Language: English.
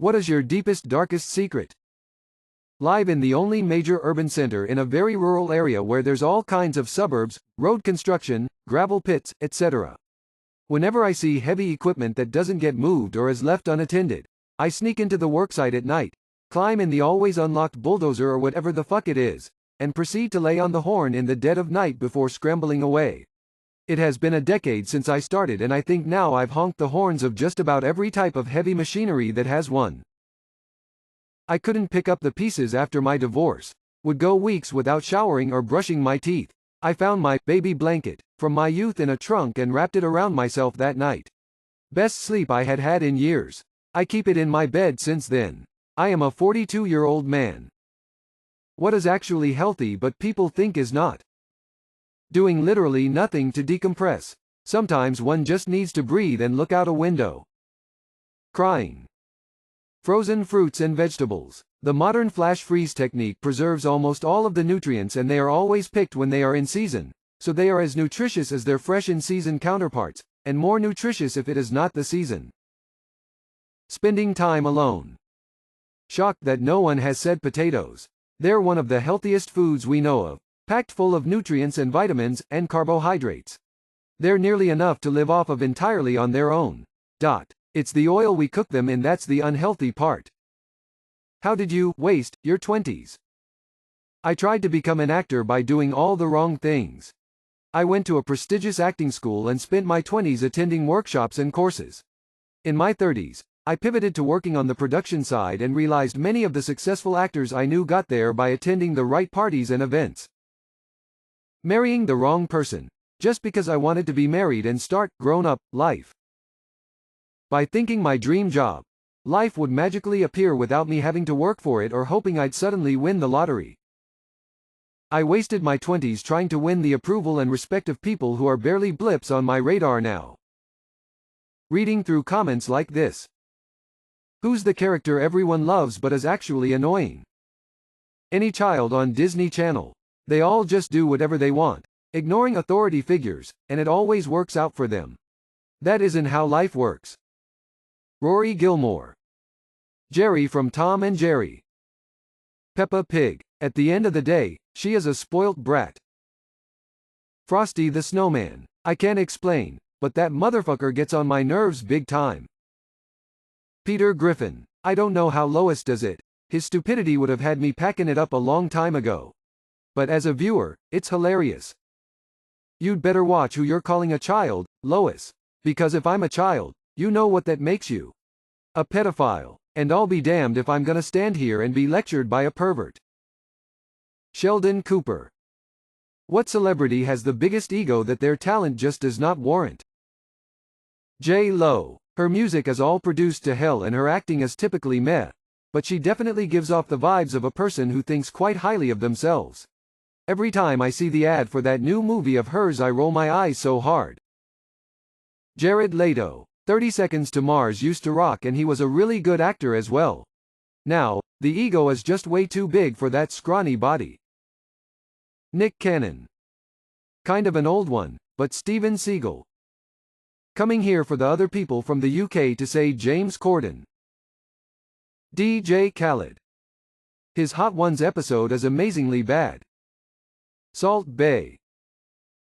What is your deepest, darkest secret? Live in the only major urban center in a very rural area where there's all kinds of suburbs, road construction, gravel pits, etc. Whenever I see heavy equipment that doesn't get moved or is left unattended, I sneak into the worksite at night, climb in the always unlocked bulldozer or whatever the fuck it is, and proceed to lay on the horn in the dead of night before scrambling away. It has been a decade since I started, and I think now I've honked the horns of just about every type of heavy machinery that has one. I couldn't pick up the pieces after my divorce. Would go weeks without showering or brushing my teeth. I found my baby blanket from my youth in a trunk and wrapped it around myself that night. Best sleep I had had in years. I keep it in my bed since then. I am a 42-year-old man. What is actually healthy but people think is not? Doing literally nothing to decompress. Sometimes one just needs to breathe and look out a window. Crying. Frozen fruits and vegetables. The modern flash freeze technique preserves almost all of the nutrients, and they are always picked when they are in season, so they are as nutritious as their fresh in season counterparts, and more nutritious if it is not the season. Spending time alone. Shocked that no one has said potatoes. They're one of the healthiest foods we know of, packed full of nutrients and vitamins and carbohydrates. They're nearly enough to live off of entirely on their own. It's the oil we cook them in that's the unhealthy part. How did you waste your 20s? I tried to become an actor by doing all the wrong things. I went to a prestigious acting school and spent my 20s attending workshops and courses. In my 30s, I pivoted to working on the production side and realized many of the successful actors I knew got there by attending the right parties and events. Marrying the wrong person, just because I wanted to be married and start grown-up life. By thinking my dream job, life would magically appear without me having to work for it or hoping I'd suddenly win the lottery. I wasted my 20s trying to win the approval and respect of people who are barely blips on my radar now. Reading through comments like this. Who's the character everyone loves but is actually annoying? Any child on Disney Channel. They all just do whatever they want, ignoring authority figures, and it always works out for them. That isn't how life works. Rory Gilmore. Jerry from Tom and Jerry. Peppa Pig. At the end of the day, she is a spoilt brat. Frosty the Snowman. I can't explain, but that motherfucker gets on my nerves big time. Peter Griffin. I don't know how Lois does it. His stupidity would have had me packing it up a long time ago. But as a viewer, it's hilarious. You'd better watch who you're calling a child, Lois. Because if I'm a child, you know what that makes you. A pedophile. And I'll be damned if I'm gonna stand here and be lectured by a pervert. Sheldon Cooper. What celebrity has the biggest ego that their talent just does not warrant? J-Lo. Her music is all produced to hell and her acting is typically meh. But she definitely gives off the vibes of a person who thinks quite highly of themselves. Every time I see the ad for that new movie of hers I roll my eyes so hard. Jared Leto. 30 Seconds to Mars used to rock and he was a really good actor as well. Now, the ego is just way too big for that scrawny body. Nick Cannon. Kind of an old one, but Steven Seagal. Coming here for the other people from the UK to say James Corden. DJ Khaled. His Hot Ones episode is amazingly bad. Salt Bae.